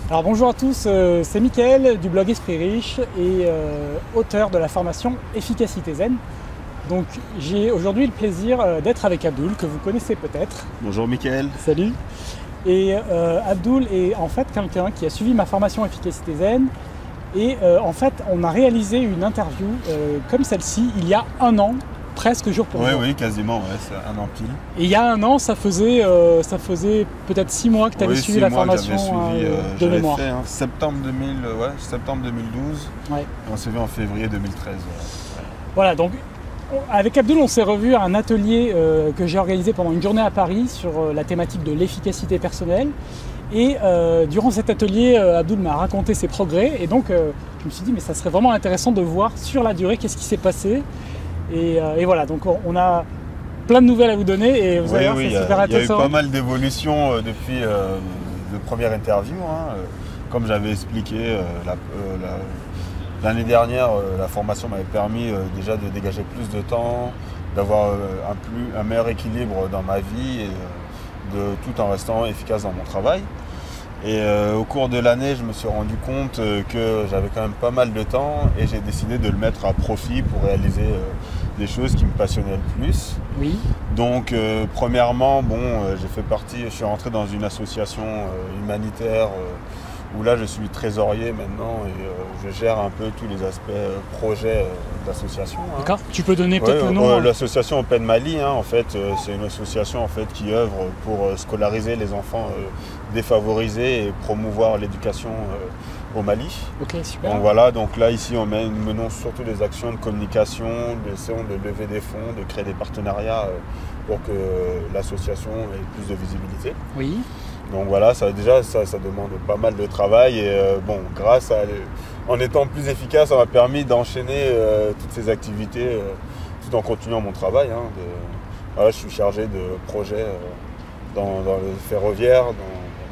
Alors bonjour à tous, c'est Mickaël du blog Esprit Riche et auteur de la formation Efficacité Zen. Donc j'ai aujourd'hui le plaisir d'être avec Abdul, que vous connaissez peut-être. Bonjour Mickaël. Salut. Et Abdul est en fait quelqu'un qui a suivi ma formation Efficacité Zen. Et en fait on a réalisé une interview comme celle-ci il y a un an, presque jour pour jour. Oui, quasiment, c'est un an pile. Et il y a un an, ça faisait peut-être 6 mois que tu avais suivi la formation de mémoire. Fait, septembre 2012, Ouais. Et on s'est vu en février 2013. Voilà, donc avec Abdul, on s'est revu à un atelier que j'ai organisé pendant une journée à Paris sur la thématique de l'efficacité personnelle. Et durant cet atelier, Abdul m'a raconté ses progrès. Et donc, je me suis dit, mais ça serait vraiment intéressant de voir sur la durée qu'est-ce qui s'est passé. Et voilà, donc on a plein de nouvelles à vous donner et vous allez voir, c'est super intéressant. Il y a eu pas mal d'évolutions depuis le première interview. Comme j'avais expliqué, l'année dernière, la formation m'avait permis déjà de dégager plus de temps, d'avoir un meilleur équilibre dans ma vie et tout en restant efficace dans mon travail. Et au cours de l'année, je me suis rendu compte que j'avais quand même pas mal de temps et j'ai décidé de le mettre à profit pour réaliser des choses qui me passionnaient le plus. Oui. Donc premièrement, je suis rentré dans une association humanitaire où là je suis trésorier maintenant et je gère un peu tous les aspects projets d'association. D'accord. Tu peux donner peut-être le nom L'association Open Mali, en fait, c'est une association en fait, qui œuvre pour scolariser les enfants défavorisés et promouvoir l'éducation au Mali. Ok, super. Donc voilà, donc là ici nous menons surtout des actions de communication, essayons de lever des fonds, de créer des partenariats pour que l'association ait plus de visibilité. Oui. Donc voilà, ça demande pas mal de travail et en étant plus efficace, ça m'a permis d'enchaîner toutes ces activités tout en continuant mon travail. Je suis chargé de projets dans le ferroviaire,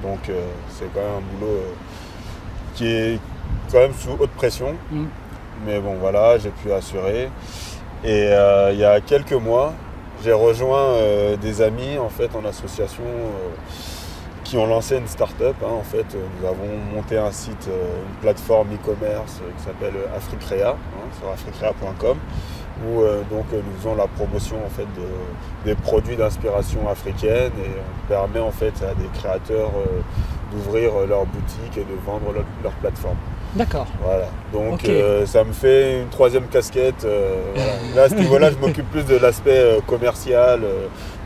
donc c'est quand même un boulot qui est quand même sous haute pression. Mais bon voilà, j'ai pu assurer. Et il y a quelques mois, j'ai rejoint des amis en fait en association qui ont lancé une start-up. En fait, nous avons monté un site, une plateforme e-commerce qui s'appelle Africrea, sur africrea.com, où nous faisons la promotion en fait des produits d'inspiration africaine et on permet en fait à des créateurs d'ouvrir leur boutique et de vendre leur plateforme. D'accord. Voilà. Donc ça me fait une troisième casquette. Voilà. Là, à ce niveau-là, je m'occupe plus de l'aspect commercial,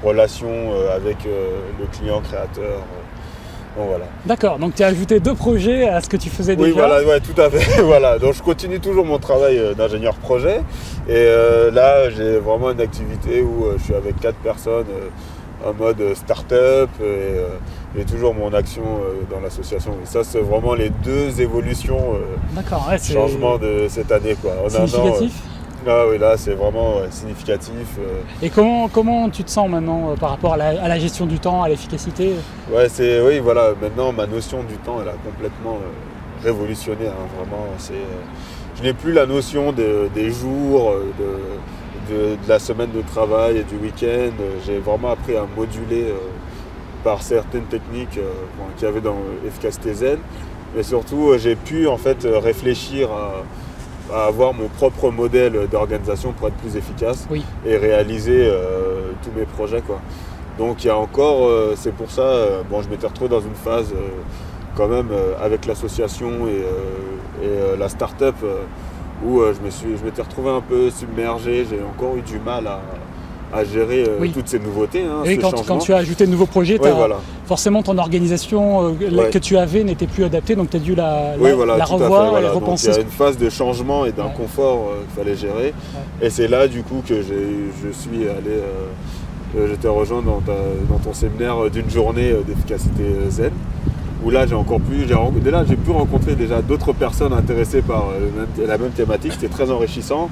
relation avec le client créateur. Donc voilà. D'accord, donc tu as ajouté 2 projets à ce que tu faisais déjà. Oui, voilà, ouais, tout à fait. Voilà. Donc je continue toujours mon travail d'ingénieur projet. Et là, j'ai vraiment une activité où je suis avec 4 personnes en mode start-up et toujours mon action dans l'association. Et ça, c'est vraiment les 2 évolutions, changements de cette année. Significatif. Oui, là, c'est vraiment significatif. Et comment tu te sens maintenant par rapport à la gestion du temps, à l'efficacité? Oui, voilà. Maintenant, ma notion du temps, elle a complètement révolutionné. Vraiment, je n'ai plus la notion des jours, de la semaine de travail et du week-end. J'ai vraiment appris à moduler par certaines techniques qu'il y avait dans Efficacité Zen. Mais surtout, j'ai pu en fait réfléchir à avoir mon propre modèle d'organisation pour être plus efficace et réaliser tous mes projets. Donc il y a encore, c'est pour ça, je m'étais retrouvé dans une phase quand même avec l'association et la start-up où je m'étais retrouvé un peu submergé, j'ai encore eu du mal à gérer toutes ces nouveautés. Quand tu as ajouté de nouveaux projets, forcément ton organisation que tu avais n'était plus adaptée, donc tu as dû la revoir et repenser. Donc il y a une phase de changement et d'inconfort qu'il fallait gérer. Et c'est là du coup que je suis allé, je t'ai rejoint dans ton séminaire d'une journée d'efficacité zen. Où là j'ai pu rencontrer déjà d'autres personnes intéressées par la même thématique, c'était très enrichissant.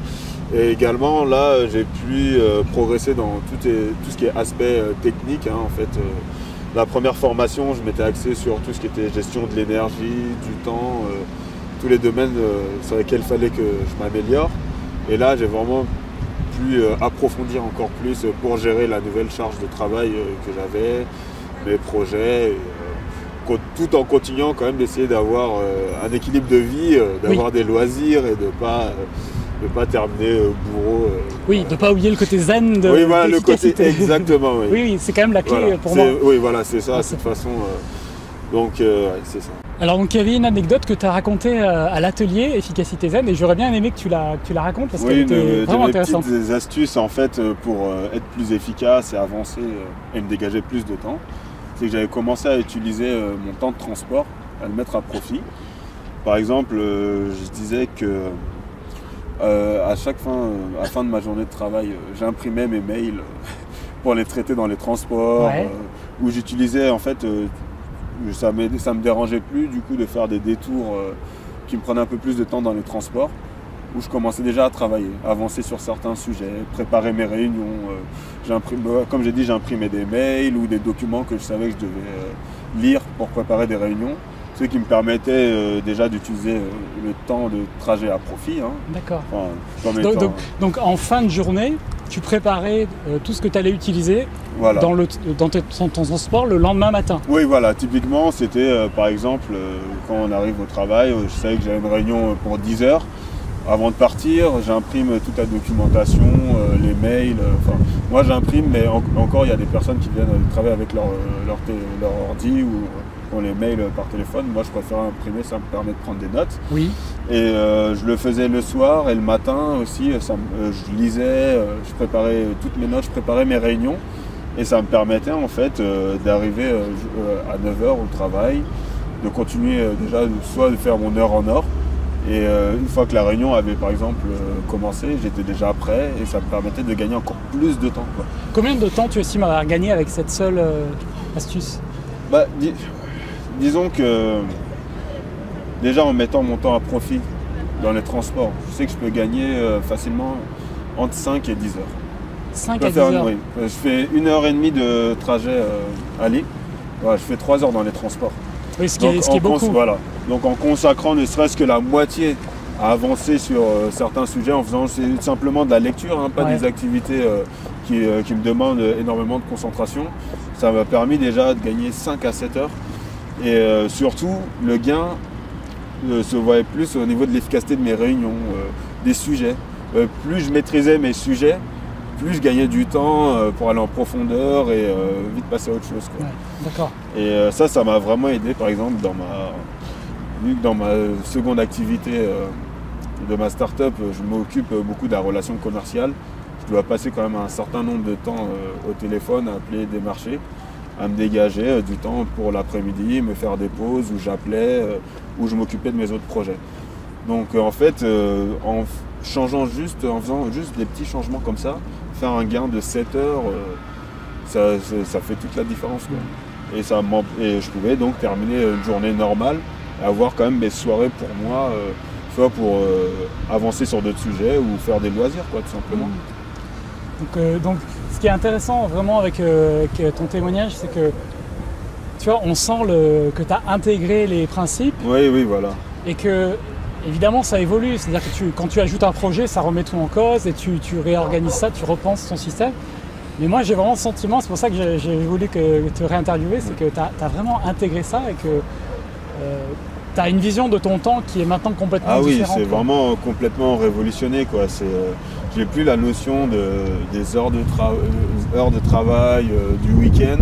Et également là j'ai pu progresser dans tout ce qui est aspect technique. En fait, la première formation, je m'étais axé sur tout ce qui était gestion de l'énergie, du temps, tous les domaines sur lesquels il fallait que je m'améliore. Et là j'ai vraiment pu approfondir encore plus pour gérer la nouvelle charge de travail que j'avais, mes projets. tout en continuant quand même d'essayer d'avoir un équilibre de vie, d'avoir des loisirs et de pas terminer au bourreau. Oui, de ne pas oublier le côté zen de oui, voilà, le côté, l'efficacité. exactement. Oui, oui, c'est quand même la clé voilà, pour moi. Oui, voilà, c'est ça, de toute façon. Donc, c'est ça. Alors, donc, il y avait une anecdote que tu as racontée à l'atelier Efficacité Zen, et j'aurais bien aimé que tu la racontes parce qu'elle était vraiment intéressante. Des astuces en fait pour être plus efficace et avancer et me dégager plus de temps. C'est que j'avais commencé à utiliser mon temps de transport, à le mettre à profit. Par exemple, je disais que à la fin de ma journée de travail, j'imprimais mes mails pour les traiter dans les transports, où j'utilisais en fait, ça me dérangeait plus du coup de faire des détours qui me prenaient un peu plus de temps dans les transports, où je commençais déjà à travailler, à avancer sur certains sujets, préparer mes réunions. Comme j'ai dit, j'imprimais des mails ou des documents que je savais que je devais lire pour préparer des réunions. Ce qui me permettait déjà d'utiliser le temps de trajet à profit. Hein. D'accord. Enfin, donc en fin de journée, tu préparais tout ce que tu allais utiliser voilà. dans ton transport le lendemain matin. Oui, voilà. Typiquement, c'était par exemple quand on arrive au travail, je savais que j'avais une réunion pour 10 heures. Avant de partir, j'imprime toute la documentation, les mails. Moi, j'imprime, mais encore, il y a des personnes qui viennent travailler avec leur ordi ou ont les mails par téléphone. Moi, je préfère imprimer, ça me permet de prendre des notes. Oui. Et je le faisais le soir et le matin aussi. Je lisais, je préparais toutes mes notes, je préparais mes réunions. Et ça me permettait en fait d'arriver à 9h au travail, de continuer déjà soit de faire mon heure en or. Et une fois que la réunion avait par exemple commencé, j'étais déjà prêt et ça me permettait de gagner encore plus de temps. Quoi. Combien de temps tu estimes avoir gagné avec cette seule astuce ? Disons que déjà en mettant mon temps à profit dans les transports, je sais que je peux gagner facilement entre 5 et 10 heures. 5 à 10 heures. Oui. Je fais 1h30 de trajet aller. Voilà, je fais 3 heures dans les transports. Oui, ce qui est beaucoup. Voilà. Donc en consacrant ne serait-ce que la moitié à avancer sur certains sujets, en faisant simplement de la lecture, hein, pas des activités qui me demandent énormément de concentration, ça m'a permis déjà de gagner 5 à 7 heures. Et surtout, le gain se voyait plus au niveau de l'efficacité de mes réunions, des sujets. Plus je maîtrisais mes sujets, plus je gagnais du temps pour aller en profondeur et vite passer à autre chose. Quoi. Ouais, d'accord. Et ça m'a vraiment aidé, par exemple, dans ma seconde activité de ma start-up, je m'occupe beaucoup de la relation commerciale. Je dois passer quand même un certain nombre de temps au téléphone, à appeler des marchés, à me dégager du temps pour l'après-midi, me faire des pauses où j'appelais, où je m'occupais de mes autres projets. Donc en fait, en faisant juste des petits changements comme ça, faire un gain de 7 heures, ça fait toute la différence. Quoi. Et je pouvais donc terminer une journée normale et avoir quand même mes soirées pour moi, soit pour avancer sur d'autres sujets ou faire des loisirs, quoi, tout simplement. Donc ce qui est intéressant vraiment avec ton témoignage, c'est que tu vois, on sent que tu as intégré les principes. Oui, voilà. Et que évidemment ça évolue, c'est-à-dire que quand tu ajoutes un projet, ça remet tout en cause et tu réorganises ça, tu repenses ton système. Mais moi j'ai vraiment le sentiment, c'est pour ça que j'ai voulu te réinterviewer, c'est que tu as vraiment intégré ça et que tu as une vision de ton temps qui est maintenant complètement différente. Ah oui, c'est vraiment complètement révolutionné, quoi. J'ai plus la notion des heures de travail, du week-end.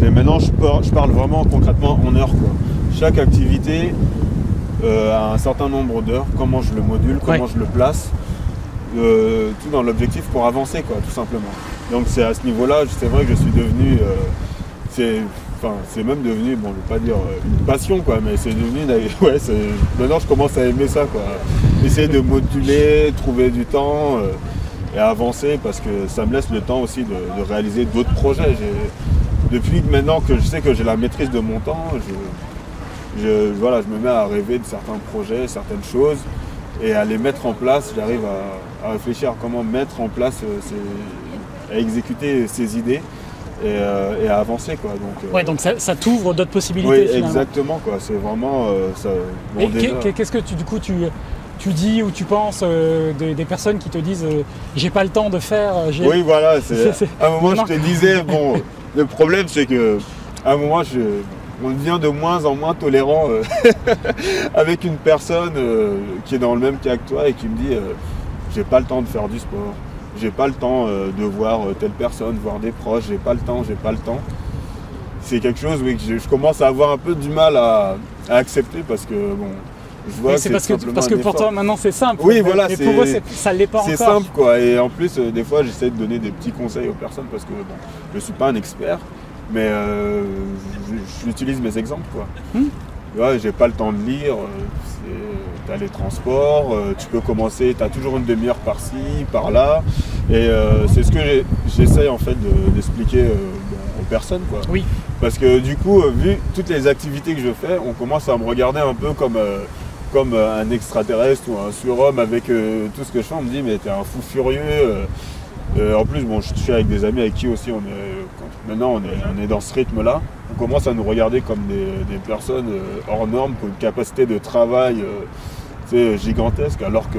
Maintenant je parle vraiment concrètement en heures, quoi. Chaque activité a un certain nombre d'heures, comment je le module, comment je le place, tout dans l'objectif pour avancer, quoi, tout simplement. Donc c'est à ce niveau-là, c'est vrai que je suis devenu, c'est même devenu, bon, je ne vais pas dire une passion, quoi, mais c'est devenu, maintenant je commence à aimer ça, quoi. Essayer de moduler, trouver du temps et avancer, parce que ça me laisse le temps aussi de réaliser d'autres projets. Depuis maintenant que je sais que j'ai la maîtrise de mon temps, je me mets à rêver de certains projets, certaines choses, et à les mettre en place. J'arrive à réfléchir à comment mettre en place, à exécuter ces idées et à avancer, quoi. Donc ça t'ouvre d'autres possibilités. Oui, finalement. Exactement, quoi. C'est vraiment ça. Bon, qu'est-ce que tu dis ou tu penses des personnes qui te disent j'ai pas le temps de faire. Oui, voilà. À un moment, je te disais, bon, le problème c'est que à un moment, on devient de moins en moins tolérant avec une personne qui est dans le même cas que toi et qui me dit j'ai pas le temps de faire du sport, j'ai pas le temps de voir telle personne, voir des proches, j'ai pas le temps. C'est quelque chose oui, que je commence à avoir un peu du mal à accepter parce que bon, je vois c'est parce que pour toi maintenant c'est simple. Oui, voilà, mais pour eux ça l'est pas encore. C'est simple quoi. Et en plus, des fois, j'essaie de donner des petits conseils aux personnes parce que bon, je suis pas un expert, mais j'utilise mes exemples quoi. Ouais, j'ai pas le temps de lire. Tu as les transports, tu peux commencer, tu as toujours une demi-heure par-ci, par-là. Et c'est ce que j'essaye en fait d'expliquer aux personnes. Quoi. Oui. Parce que du coup, vu toutes les activités que je fais, on commence à me regarder un peu comme un extraterrestre ou un surhomme avec tout ce que je fais. On me dit mais t'es un fou furieux. En plus, bon, je suis avec des amis avec qui aussi maintenant on est dans ce rythme-là. On commence à nous regarder comme des personnes hors normes, qui ont une capacité de travail gigantesque, alors que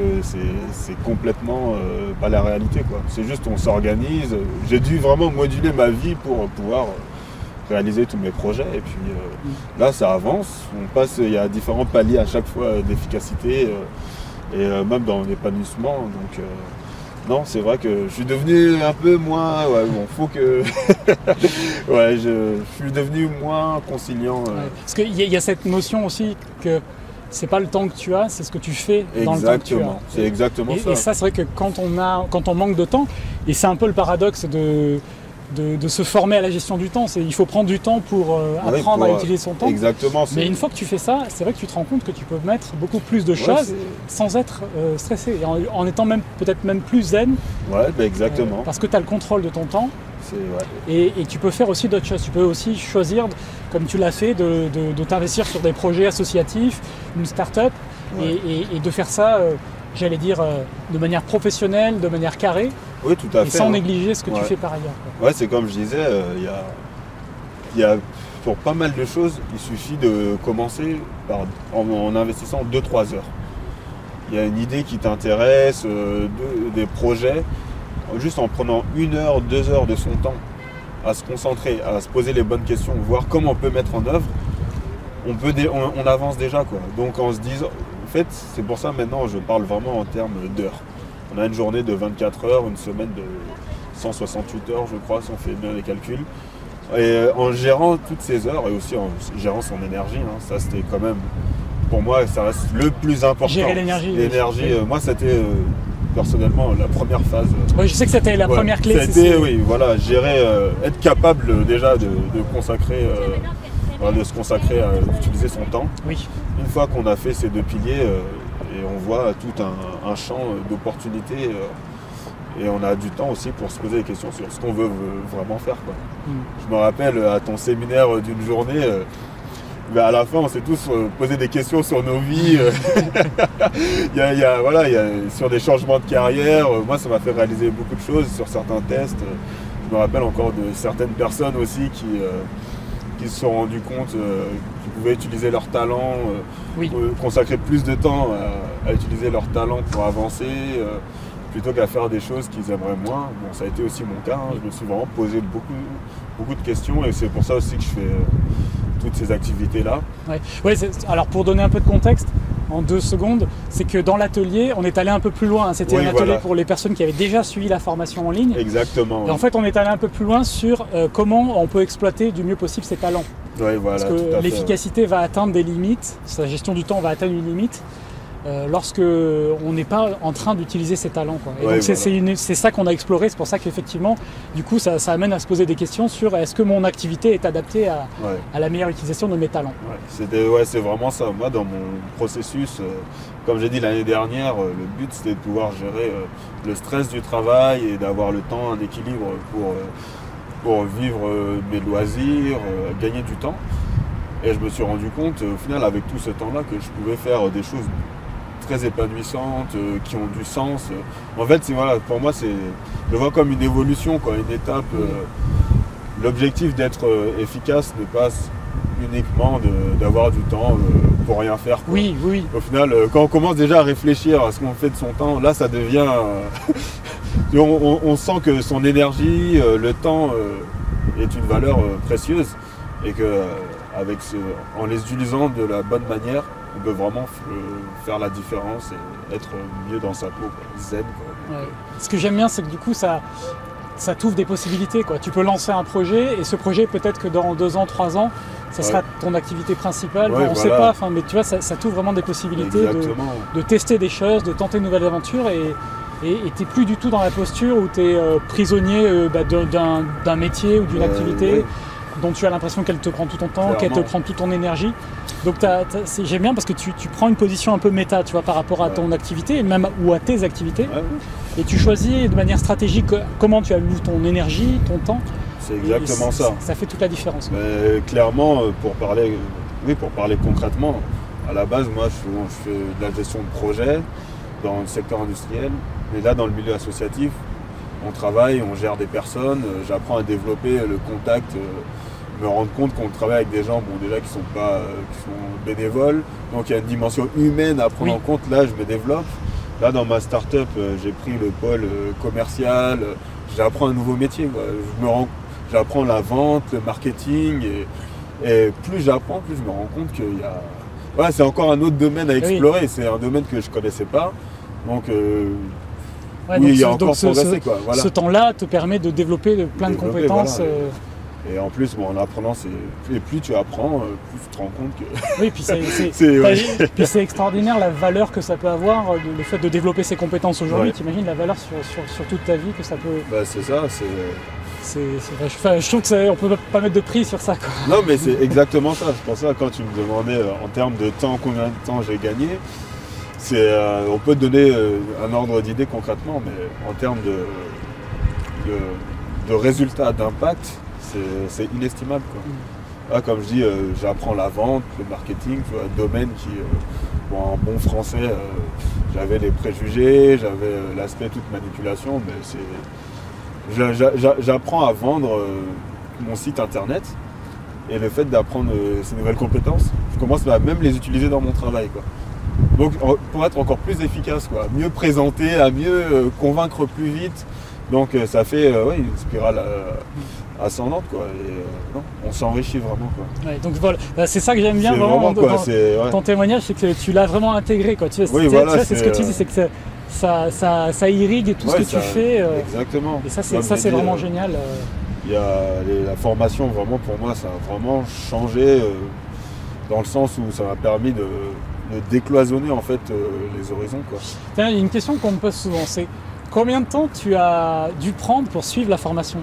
c'est complètement pas la réalité. C'est juste on s'organise. J'ai dû vraiment moduler ma vie pour pouvoir réaliser tous mes projets. Et puis là, ça avance. Il y a différents paliers à chaque fois d'efficacité et même dans l'épanouissement. Donc, non, c'est vrai que je suis devenu un peu moins. Ouais, bon, faut que. ouais, je suis devenu moins conciliant. Ouais. Parce qu'il y a cette notion aussi que c'est pas le temps que tu as, c'est ce que tu fais dans le temps que tu as. C'est exactement ça. Et ça, c'est vrai que quand on manque de temps, et c'est un peu le paradoxe de se former à la gestion du temps. Il faut prendre du temps pour apprendre à utiliser son temps. Exactement. Mais une fois que tu fais ça, c'est vrai que tu te rends compte que tu peux mettre beaucoup plus de choses sans être stressé. Et en étant peut-être même plus zen. Ouais, bah exactement. Parce que tu as le contrôle de ton temps. Ouais. Et tu peux faire aussi d'autres choses. Tu peux aussi choisir, comme tu l'as fait, de t'investir sur des projets associatifs, une start-up, et de faire ça, j'allais dire, de manière professionnelle, de manière carrée. Oui, tout à fait. Et sans négliger ce que tu fais par ailleurs. Ouais, c'est comme je disais, il y a pour pas mal de choses, il suffit de commencer en investissant 2-3 heures. Il y a une idée qui t'intéresse, des projets, juste en prenant 1 heure, 2 heures de son temps à se concentrer, à se poser les bonnes questions, voir comment on peut mettre en œuvre, on avance déjà. Donc en se disant, en fait, c'est pour ça maintenant je parle vraiment en termes d'heures. On a une journée de 24 heures, une semaine de 168 heures, je crois, si on fait bien les calculs. Et en gérant toutes ces heures, et aussi en gérant son énergie, ça c'était quand même, pour moi, ça reste le plus important. Gérer l'énergie. L'énergie, moi c'était personnellement la première phase. Oui, je sais que c'était la première clé. C'était, oui, voilà, gérer, être capable déjà de consacrer, de se consacrer à utiliser son temps. Oui. Une fois qu'on a fait ces 2 piliers, et on voit tout un champ d'opportunités et on a du temps aussi pour se poser des questions sur ce qu'on veut vraiment faire. Je me rappelle à ton séminaire d'une journée, à la fin on s'est tous posé des questions sur nos vies, sur des changements de carrière. Moi ça m'a fait réaliser beaucoup de choses sur certains tests. Je me rappelle encore de certaines personnes aussi qui se sont rendus compte qu'ils pouvaient utiliser leur talent, consacrer plus de temps à utiliser leur talent pour avancer, plutôt qu'à faire des choses qu'ils aimeraient moins. Bon, ça a été aussi mon cas, je me suis vraiment posé beaucoup de questions et c'est pour ça aussi que je fais toutes ces activités-là. Alors pour donner un peu de contexte, en 2 secondes, c'est que dans l'atelier, on est allé un peu plus loin. C'était un atelier pour les personnes qui avaient déjà suivi la formation en ligne. Exactement. Et en fait, on est allé un peu plus loin sur comment on peut exploiter du mieux possible ses talents. Parce que l'efficacité va atteindre des limites, sa gestion du temps va atteindre une limite lorsque on n'est pas en train d'utiliser ses talents. Et donc c'est ça qu'on a exploré, c'est pour ça qu'effectivement, du coup, ça amène à se poser des questions sur est-ce que mon activité est adaptée à la meilleure utilisation de mes talents. C'est vraiment ça. Moi, dans mon processus, comme j'ai dit l'année dernière, le but c'était de pouvoir gérer le stress du travail et d'avoir le temps, un équilibre pour vivre mes loisirs, gagner du temps. Et je me suis rendu compte, au final, avec tout ce temps-là, que je pouvais faire des choses très épanouissantes, qui ont du sens. En fait, pour moi, je le vois comme une évolution, une étape. L'objectif d'être efficace n'est pas uniquement d'avoir du temps pour rien faire. Oui. Au final, quand on commence déjà à réfléchir à ce qu'on fait de son temps, là, ça devient... on sent que son énergie, le temps est une valeur précieuse et que en les utilisant de la bonne manière, on peut vraiment faire la différence et être mieux dans sa peau, quoi. Zen, quoi. Ouais. Ce que j'aime bien, c'est que du coup, ça t'ouvre des possibilités, quoi. Tu peux lancer un projet et ce projet, peut-être que dans 2 ans, 3 ans, ça sera ton activité principale. Ouais, bon, on ne sait pas, mais tu vois, ça t'ouvre vraiment des possibilités de tester des choses, de tenter de nouvelles aventures et tu n'es plus du tout dans la posture où tu es prisonnier d'un métier ou d'une activité dont tu as l'impression qu'elle te prend tout ton temps, qu'elle te prend toute ton énergie. Donc j'aime bien parce que tu prends une position un peu méta, tu vois, par rapport à ton activité ou à tes activités. Et tu choisis de manière stratégique comment tu alloues ton énergie, ton temps. C'est exactement ça. Ça fait toute la différence. Mais clairement, pour parler concrètement, à la base, moi, je fais de la gestion de projet dans le secteur industriel. Mais là, dans le milieu associatif, on travaille, on gère des personnes, j'apprends à développer le contact, me rendre compte qu'on travaille avec des gens déjà qui sont bénévoles. Donc il y a une dimension humaine à prendre en compte. Là, je me développe. Là, dans ma start-up, j'ai pris le pôle commercial. J'apprends un nouveau métier, quoi. J'apprends la vente, le marketing. Et plus j'apprends, plus je me rends compte qu'il y a... Ouais, c'est encore un autre domaine à explorer. Oui. C'est un domaine que je ne connaissais pas. Donc, il y a encore progressé, quoi. Voilà. Ce temps-là te permet de développer plein de compétences. Voilà. Et en plus, en apprenant, plus tu apprends, plus tu te rends compte que... Oui, puis c'est extraordinaire la valeur que ça peut avoir, le fait de développer ses compétences aujourd'hui. Ouais. T'imagines la valeur sur toute ta vie que ça peut... Bah, c'est ça, je trouve qu'on ne peut pas mettre de prix sur ça, quoi. Non, mais c'est exactement ça. C'est pour ça, quand tu me demandais en termes de temps, combien de temps j'ai gagné, on peut te donner un ordre d'idée concrètement, mais en termes de résultats, d'impact, c'est inestimable, quoi. Là, comme je dis, j'apprends la vente, le marketing, tu vois, un domaine qui, en bon français, j'avais les préjugés, j'avais l'aspect toute manipulation, mais j'apprends à vendre mon site internet, et le fait d'apprendre ces nouvelles compétences, je commence à même les utiliser dans mon travail, quoi. Donc pour être encore plus efficace, quoi, mieux présenter, à mieux convaincre plus vite. Donc ça fait une spirale ascendante, quoi. Et, on s'enrichit vraiment, quoi. Ouais, donc voilà, c'est ça que j'aime bien vraiment dans ton témoignage, c'est que tu l'as vraiment intégré, quoi. Tu vois, c'est ce que tu dis, c'est que ça irrigue tout ce que tu fais. Exactement. Et ça c'est vraiment génial. Il y a la formation, vraiment pour moi, ça a vraiment changé dans le sens où ça m'a permis de décloisonner en fait les horizons, quoi. Tiens, il y a une question qu'on me pose souvent, c'est combien de temps tu as dû prendre pour suivre la formation?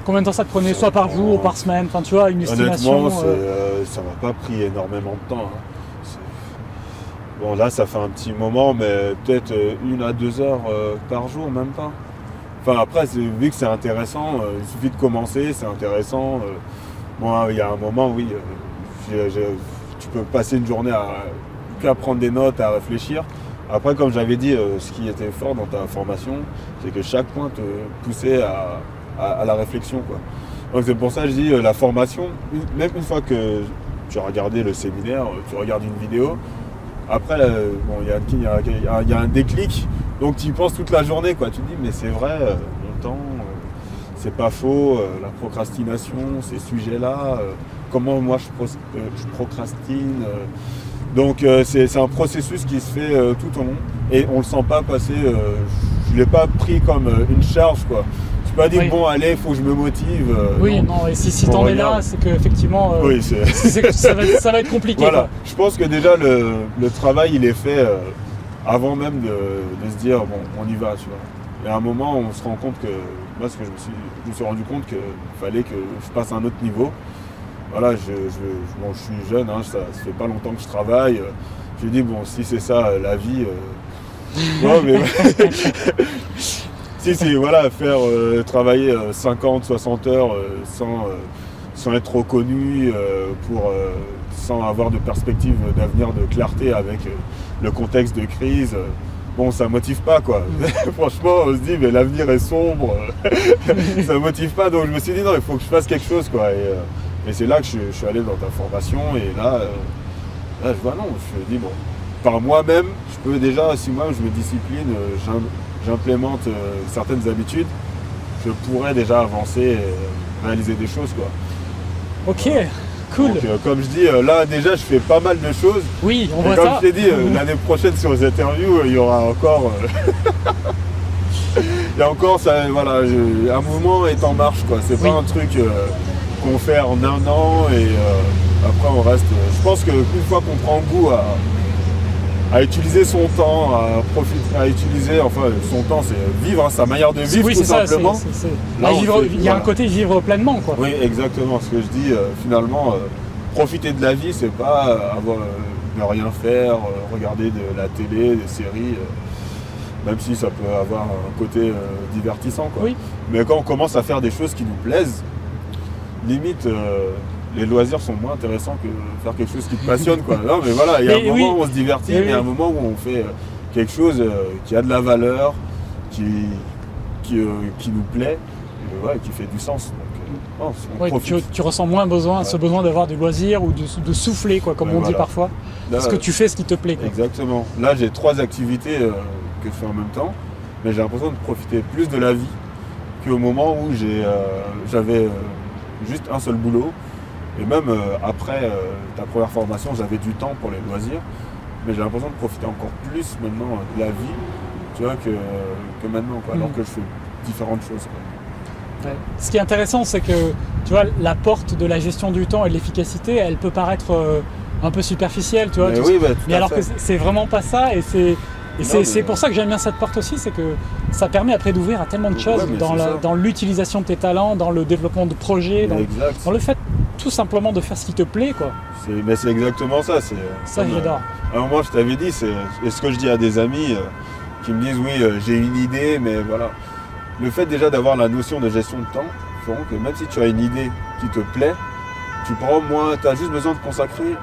Combien de temps ça te prenait, soit par jour ou par semaine, enfin tu vois, une estimation? Honnêtement, ça m'a pas pris énormément de temps, hein. Bon, là ça fait un petit moment, mais peut-être 1 à 2 heures par jour, même pas. Enfin après, vu que c'est intéressant, il suffit de commencer, c'est intéressant. Bon, il y a un moment, oui, tu peux passer une journée à prendre des notes, à réfléchir. Après, comme j'avais dit, ce qui était fort dans ta formation, c'est que chaque point te poussait à la réflexion, quoi. Donc c'est pour ça que je dis la formation, même une fois que tu as regardé le séminaire, tu regardes une vidéo, après il y a un déclic, donc tu y penses toute la journée, quoi. Tu te dis mais c'est vrai, mon temps, c'est pas faux, la procrastination, ces sujets-là, comment moi je procrastine. Donc c'est un processus qui se fait tout au long et on le sent pas passer, je l'ai pas pris comme une charge, quoi. Je peux pas dire bon allez, il faut que je me motive. Non, et si t'en es là, c'est qu'effectivement ça va être compliqué. Voilà. Quoi. Je pense que déjà le travail il est fait avant même de se dire bon on y va, tu vois. Et à un moment on se rend compte que moi je me suis rendu compte qu'il fallait que je passe à un autre niveau. Voilà, je suis jeune, hein, ça fait pas longtemps que je travaille. J'ai dit bon si c'est ça la vie. Non mais si voilà, faire travailler 50, 60 heures sans être reconnu, sans avoir de perspective d'avenir, de clarté avec le contexte de crise, bon ça motive pas, quoi. Franchement on se dit mais l'avenir est sombre, ça motive pas, donc je me suis dit non il faut que je fasse quelque chose, quoi. Et c'est là que je suis allé dans ta formation et là je vois non, je me dis bon, par moi-même, je peux déjà, si moi je me discipline, j'implémente certaines habitudes, je pourrais déjà avancer réaliser des choses, quoi. Ok, cool. Donc, comme je dis, là déjà je fais pas mal de choses. Oui, on Et voit comme ça. je t'ai dit, l'année prochaine sur les interviews, il y aura encore. Il y a encore ça, voilà, un mouvement est en marche, quoi. C'est Oui. pas un truc qu'on fait en un an et après on reste. Je pense qu'une fois qu'on prend goût à utiliser son temps, à profiter, à utiliser, enfin son temps, c'est vivre, hein, sa manière de vivre Oui, tout c'est ça. simplement. Là, on fait- Il y a un voilà. côté vivre pleinement, quoi. Oui, exactement. Ce que je dis, finalement, profiter de la vie, c'est pas ne rien faire, regarder de la télé, des séries, même si ça peut avoir un côté divertissant, quoi. Oui. Mais quand on commence à faire des choses qui nous plaisent, limite, les loisirs sont moins intéressants que faire quelque chose qui te passionne, quoi. Non, mais voilà, il y a un Et moment oui. où on se divertit, Et mais il y a un oui. moment où on fait quelque chose qui a de la valeur, qui nous plaît, et ouais, qui fait du sens. Donc, on Ouais, profite. tu ressens moins besoin, ce Ouais. besoin d'avoir du loisir ou de souffler, quoi, comme Ouais, on dit voilà. parfois. Là, Parce que tu fais ce qui te plaît, quoi. exactement. Là, j'ai 3 activités que je fais en même temps, mais j'ai l'impression de profiter plus de la vie qu'au moment où j'avais juste un seul boulot. Et même après ta première formation, j'avais du temps pour les loisirs, mais j'ai l'impression de profiter encore plus maintenant de la vie, tu vois, que maintenant, quoi, alors que je fais différentes choses, quoi. Ouais. Ce qui est intéressant, c'est que tu vois, la porte de la gestion du temps et de l'efficacité, elle peut paraître un peu superficielle, tu vois. Mais tout oui, ça. bah, tout Mais à alors fait. que c'est vraiment pas ça, et c'est mais- pour ça que j'aime bien cette porte aussi, c'est que ça permet après d'ouvrir à tellement de Ouais, choses mais c'est ça. dans l'utilisation de tes talents, dans le développement de projets, Exact. dans le fait tout simplement de faire ce qui te plaît, quoi. Mais c'est exactement ça. Ça, comme, j'adore. À un moment, je t'avais dit, et ce que je dis à des amis qui me disent, oui, j'ai une idée, mais voilà. Le fait déjà d'avoir la notion de gestion de temps feront que même si tu as une idée qui te plaît, tu as juste besoin de consacrer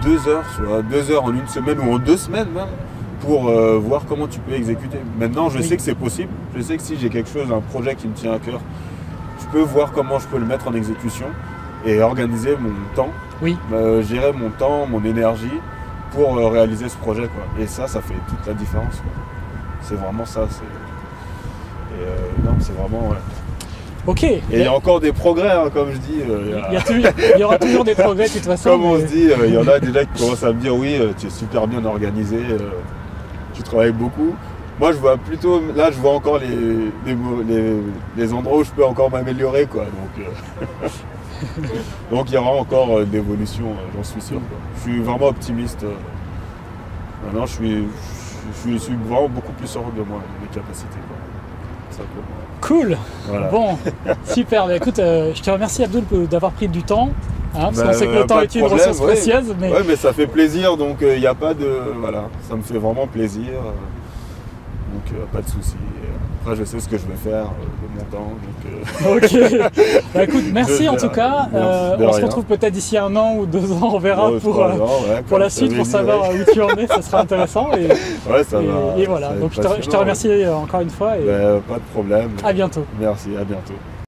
2 heures, soit 2 heures en une semaine ou en 2 semaines même, pour voir comment tu peux exécuter. Maintenant, je Oui. sais que c'est possible. Je sais que si j'ai quelque chose, un projet qui me tient à cœur, je peux voir comment je peux le mettre en exécution et organiser mon temps, Oui. gérer mon temps, mon énergie pour réaliser ce projet, quoi. Et ça fait toute la différence, quoi. C'est vraiment ça. Non, c'est vraiment. Ouais. Ok. Et il y a encore des progrès, hein, comme je dis. Il y aura toujours des progrès de toute façon. Comme on mais- se dit, il y en a déjà qui commencent à me dire, oui, tu es super bien organisé, tu travailles beaucoup. Moi, je vois plutôt, là, je vois encore les endroits où je peux encore m'améliorer, quoi. Donc il y aura encore de l'évolution, j'en suis sûr, quoi. Je suis vraiment optimiste. Maintenant, je suis vraiment beaucoup plus sûr de moi, de mes capacités, quoi. Simplement. Cool. Voilà. Bon, super. Bah, écoute, je te remercie Abdoul d'avoir pris du temps. Hein, parce Bah, qu'on sait que le temps pas de est une problème, ressource ouais. précieuse. Mais... Ouais, mais ça fait plaisir, donc il n'y a pas de. Voilà, ça me fait vraiment plaisir. Donc pas de souci. Après, je sais ce que je vais faire de mon temps. Donc, Ok. Bah, écoute, merci De en rien. tout cas. Merci, de On se rien. retrouve peut-être d'ici 1 an ou 2 ans, on verra ouais, pour, 3 ans, ouais, pour comme la je suite, t'avais pour dit, savoir ouais. où tu en es. Ça sera intéressant. Ouais, ça va. Et voilà. ça va Donc être je te remercie encore une fois et passionnant. Pas de problème. à bientôt. Merci, à bientôt.